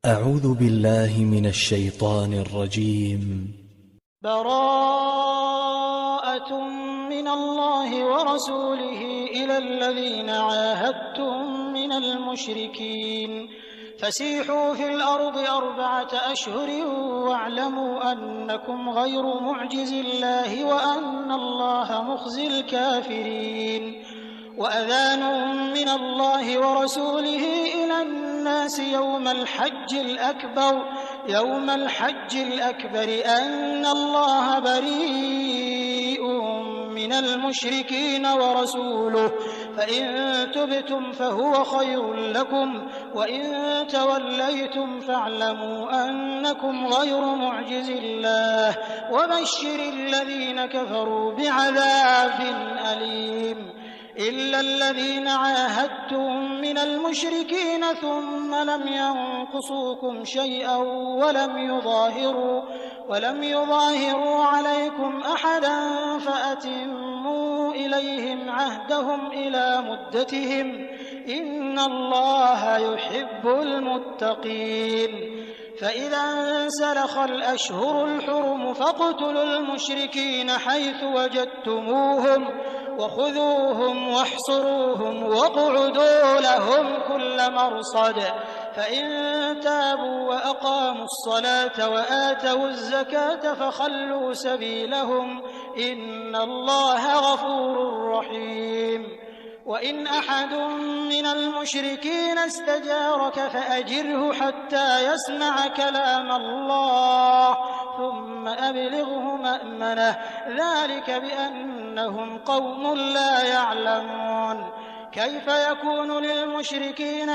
أعوذ بالله من الشيطان الرجيم. براءة من الله ورسوله إلى الذين عاهدتم من المشركين فسيحوا في الأرض 4 أشهر واعلموا أنكم غير معجز الله وأن الله مخزي الكافرين. وأذان من الله ورسوله إلى الناس يوم الحج الأكبر أن الله بريء من المشركين ورسوله فإن تبتم فهو خير لكم وإن توليتم فاعلموا أنكم غير معجز الله وبشر الذين كفروا بعذاب أليم. إلا الذين عاهدتم من المشركين ثم لم ينقصوكم شيئا ولم يظاهروا عليكم أحدا فأتموا إليهم عهدهم إلى مدتهم إن الله يحب المتقين. فإذا انسلخ الأشهر الحرم فاقتلوا المشركين حيث وجدتموهم وخذوهم واحصروهم واقعدوا لهم كل مرصد فإن تابوا وأقاموا الصلاة وآتوا الزكاة فخلوا سبيلهم إن الله غفور رحيم. وإن أحد من المشركين استجارك فأجره حتى يسمع كلام الله ثم أبلغه مأمنه ذلك بأنهم قوم لا يعلمون. كيف يكون للمشركين